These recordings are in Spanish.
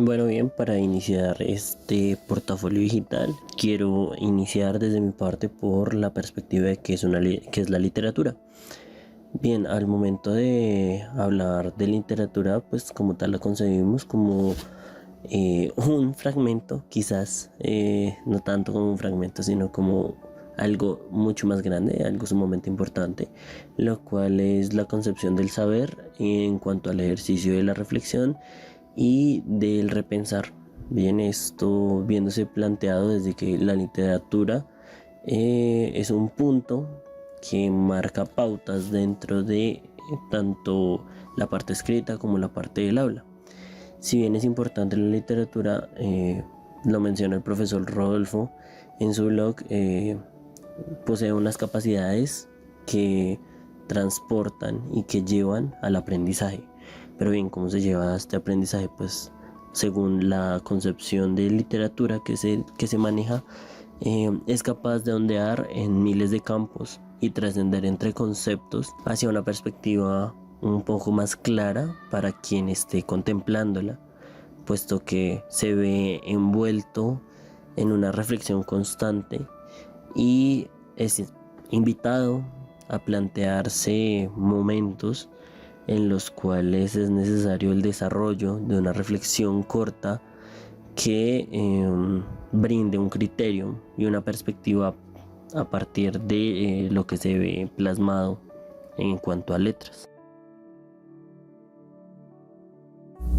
Bueno, bien, para iniciar este portafolio digital, quiero iniciar desde mi parte por la perspectiva de qué es la literatura. Bien, al momento de hablar de literatura, pues como tal la concebimos como un fragmento, quizás no tanto como un fragmento, sino como algo mucho más grande, algo sumamente importante, lo cual es la concepción del saber en cuanto al ejercicio de la reflexión y del repensar. Bien, esto viéndose planteado desde que la literatura es un punto que marca pautas dentro de tanto la parte escrita como la parte del habla. Si bien es importante la literatura, lo menciona el profesor Rodolfo en su blog, posee unas capacidades que transportan y que llevan al aprendizaje. Pero bien, ¿cómo se lleva este aprendizaje? Pues según la concepción de literatura que se maneja, es capaz de ondear en miles de campos y trascender entre conceptos hacia una perspectiva un poco más clara para quien esté contemplándola, puesto que se ve envuelto en una reflexión constante y es invitado a plantearse momentos en los cuales es necesario el desarrollo de una reflexión corta que brinde un criterio y una perspectiva a partir de lo que se ve plasmado en cuanto a letras.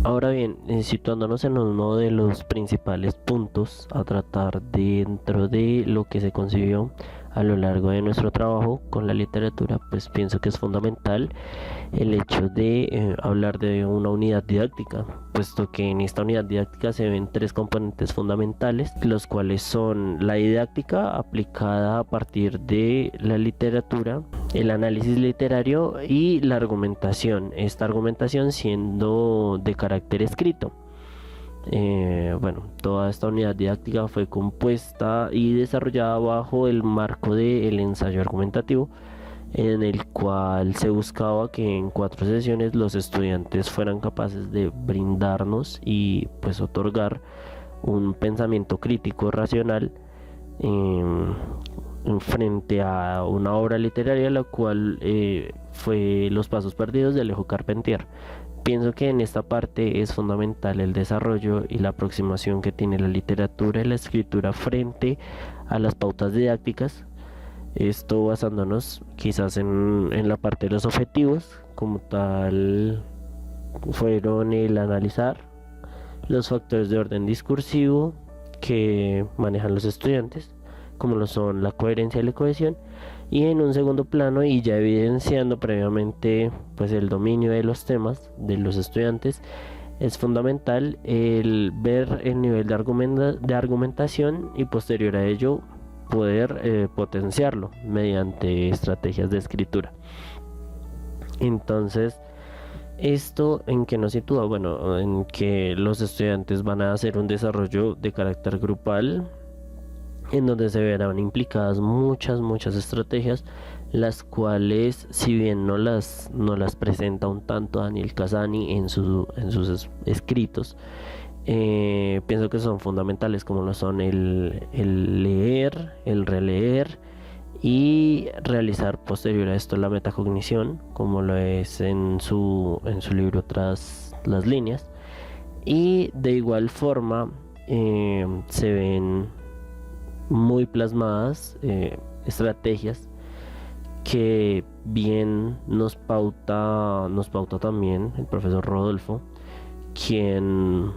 Ahora bien, situándonos en uno de los principales puntos a tratar dentro de lo que se concibió a lo largo de nuestro trabajo con la literatura, pues pienso que es fundamental el hecho de hablar de una unidad didáctica, puesto que en esta unidad didáctica se ven tres componentes fundamentales, los cuales son la didáctica aplicada a partir de la literatura, el análisis literario y la argumentación, esta argumentación siendo de carácter escrito. Toda esta unidad didáctica fue compuesta y desarrollada bajo el marco del ensayo argumentativo, en el cual se buscaba que en 4 sesiones los estudiantes fueran capaces de brindarnos y pues otorgar un pensamiento crítico racional frente a una obra literaria, la cual fue Los Pasos Perdidos de Alejo Carpentier. Pienso que en esta parte es fundamental el desarrollo y la aproximación que tiene la literatura y la escritura frente a las pautas didácticas. Esto basándonos quizás en la parte de los objetivos, como tal fueron el analizar los factores de orden discursivo que manejan los estudiantes, como lo son la coherencia y la cohesión, y en un segundo plano, y ya evidenciando previamente pues el dominio de los temas de los estudiantes, es fundamental el ver el nivel de argumentación y posterior a ello poder potenciarlo mediante estrategias de escritura. Entonces, ¿esto en qué nos sitúa? Bueno, en que los estudiantes van a hacer un desarrollo de carácter grupal, en donde se verán implicadas muchas estrategias, las cuales, si bien no las presenta un tanto Daniel Casani en sus escritos, pienso que son fundamentales, como lo son el leer, el releer y realizar posterior a esto la metacognición, como lo es en su libro Tras las líneas. Y de igual forma se ven muy plasmadas estrategias que bien nos pauta también el profesor Rodolfo, quien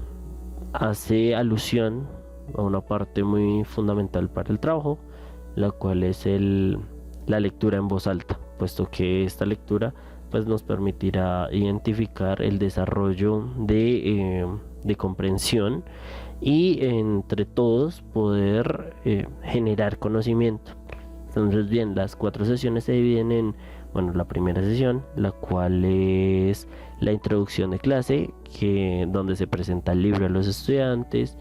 hace alusión a una parte muy fundamental para el trabajo, la cual es la lectura en voz alta, puesto que esta lectura pues nos permitirá identificar el desarrollo de comprensión y entre todos poder generar conocimiento. Entonces bien, las 4 sesiones se dividen en, la primera sesión, la cual es la introducción de clase, donde se presenta el libro a los estudiantes,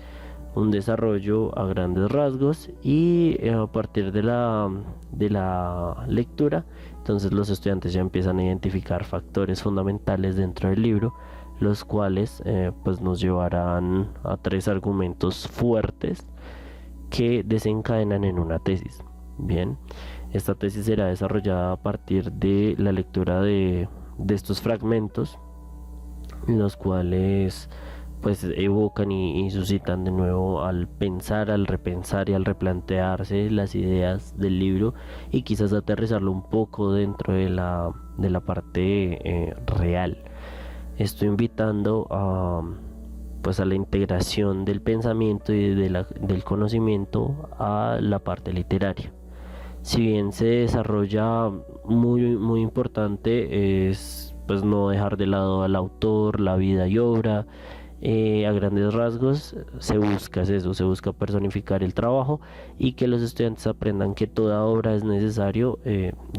un desarrollo a grandes rasgos y a partir de la lectura, entonces los estudiantes ya empiezan a identificar factores fundamentales dentro del libro, los cuales pues nos llevarán a 3 argumentos fuertes que desencadenan en una tesis. Bien, esta tesis será desarrollada a partir de la lectura de estos fragmentos, los cuales pues evocan y suscitan de nuevo al pensar, al repensar y al replantearse las ideas del libro, y quizás aterrizarlo un poco dentro de la parte real. Estoy invitando pues a la integración del pensamiento y del conocimiento a la parte literaria. Si bien se desarrolla muy importante, es pues no dejar de lado al autor, la vida y obra. A grandes rasgos se busca eso, se busca personificar el trabajo y que los estudiantes aprendan que toda obra es necesario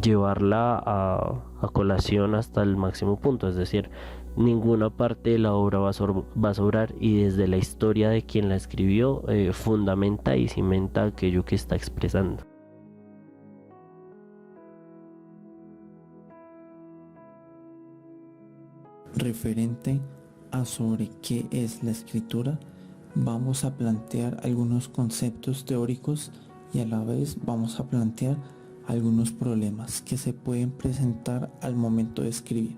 llevarla a colación hasta el máximo punto, es decir, ninguna parte de la obra va a sobrar, y desde la historia de quien la escribió fundamenta y cimenta aquello que está expresando. Referente a sobre qué es la escritura, vamos a plantear algunos conceptos teóricos y a la vez vamos a plantear algunos problemas que se pueden presentar al momento de escribir.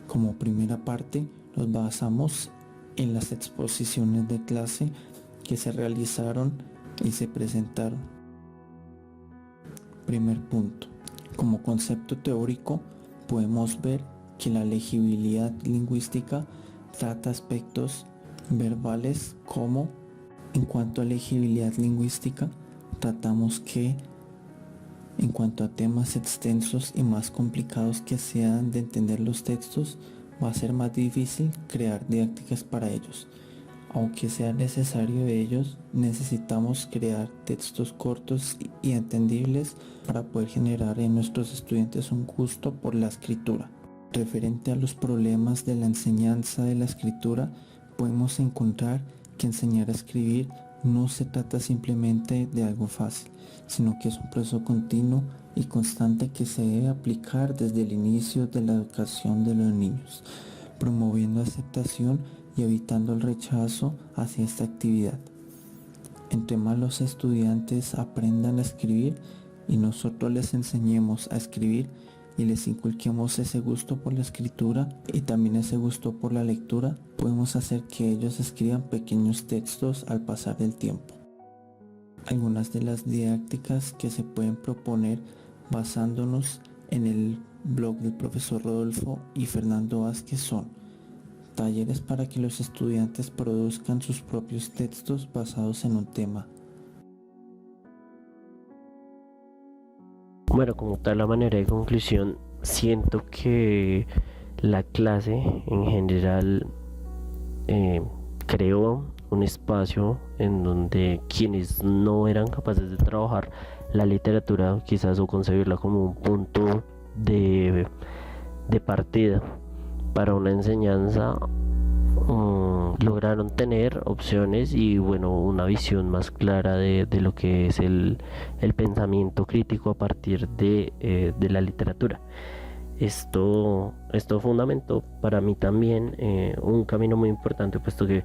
Como primera parte, nos basamos en las exposiciones de clase que se realizaron y se presentaron. Primer punto. Como concepto teórico, podemos ver que la legibilidad lingüística trata aspectos verbales como, en cuanto a legibilidad lingüística, tratamos que en cuanto a temas extensos y más complicados que sean de entender los textos, va a ser más difícil crear didácticas para ellos. Aunque sea necesario de ellos, necesitamos crear textos cortos y entendibles para poder generar en nuestros estudiantes un gusto por la escritura. Referente a los problemas de la enseñanza de la escritura, podemos encontrar que enseñar a escribir no se trata simplemente de algo fácil, sino que es un proceso continuo y constante que se debe aplicar desde el inicio de la educación de los niños, promoviendo aceptación y evitando el rechazo hacia esta actividad. Entre más los estudiantes aprendan a escribir y nosotros les enseñemos a escribir y les inculquemos ese gusto por la escritura y también ese gusto por la lectura, podemos hacer que ellos escriban pequeños textos al pasar del tiempo. Algunas de las didácticas que se pueden proponer basándonos en el blog del profesor Rodolfo y Fernando Vázquez son talleres para que los estudiantes produzcan sus propios textos basados en un tema. Bueno, como tal, la manera de conclusión, siento que la clase en general creó un espacio en donde quienes no eran capaces de trabajar la literatura, quizás, o concebirla como un punto de partida para una enseñanza, lograron tener opciones y bueno, una visión más clara de lo que es el pensamiento crítico a partir de la literatura. Esto fundamentó para mí también un camino muy importante, puesto que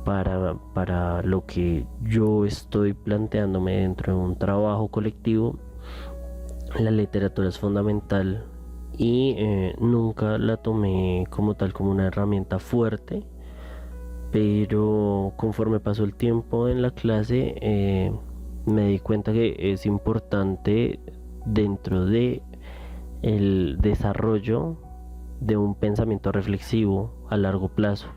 para lo que yo estoy planteándome dentro de un trabajo colectivo, la literatura es fundamental, y nunca la tomé como tal, como una herramienta fuerte, pero conforme pasó el tiempo en la clase me di cuenta que es importante dentro de el desarrollo de un pensamiento reflexivo a largo plazo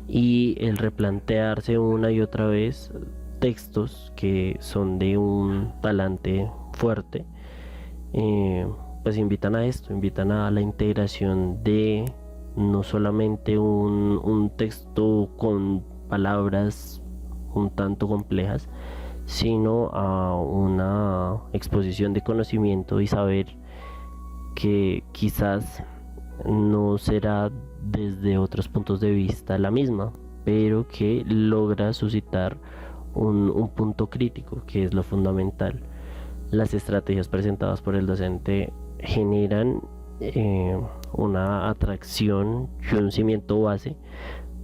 y el replantearse una y otra vez textos que son de un talante fuerte. Pues invitan a esto, invitan a la integración de no solamente un texto con palabras un tanto complejas, sino a una exposición de conocimiento y saber que quizás no será desde otros puntos de vista la misma, pero que logra suscitar un punto crítico, que es lo fundamental. Las estrategias presentadas por el docente generan una atracción y un cimiento base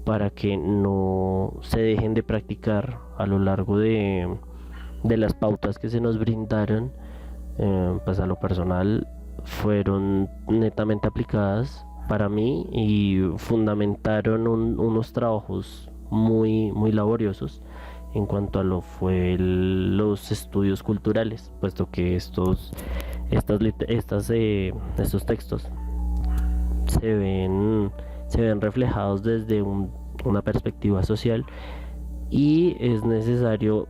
para que no se dejen de practicar a lo largo de las pautas que se nos brindaron. Pues a lo personal fueron netamente aplicadas para mí y fundamentaron unos trabajos muy laboriosos en cuanto a lo fue los estudios culturales, puesto que estos textos se ven reflejados desde una perspectiva social, y es necesario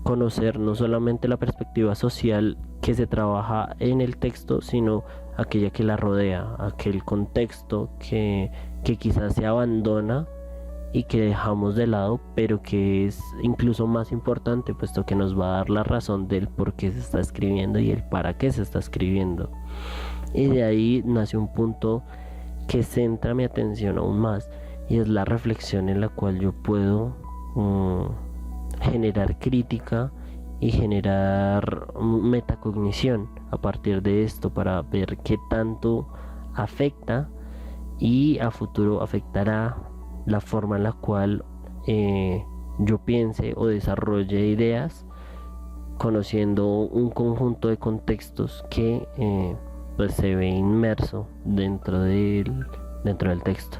conocer no solamente la perspectiva social que se trabaja en el texto, sino aquella que la rodea, aquel contexto que quizás se abandona y que dejamos de lado, pero que es incluso más importante, puesto que nos va a dar la razón del por qué se está escribiendo y el para qué se está escribiendo. Y de ahí nace un punto que centra mi atención aún más, y es la reflexión en la cual yo puedo generar crítica y generar metacognición a partir de esto, para ver qué tanto afecta y a futuro afectará la forma en la cual yo piense o desarrolle ideas, conociendo un conjunto de contextos que pues se ve inmerso dentro del texto.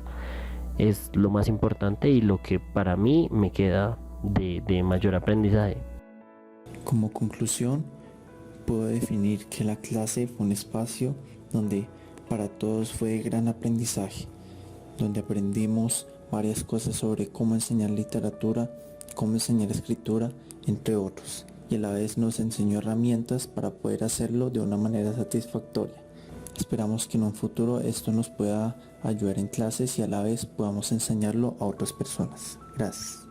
Es lo más importante y lo que para mí me queda de mayor aprendizaje. Como conclusión, puedo definir que la clase fue un espacio donde para todos fue de gran aprendizaje, donde aprendimos varias cosas sobre cómo enseñar literatura, cómo enseñar escritura, entre otros, y a la vez nos enseñó herramientas para poder hacerlo de una manera satisfactoria. Esperamos que en un futuro esto nos pueda ayudar en clases y a la vez podamos enseñarlo a otras personas. Gracias.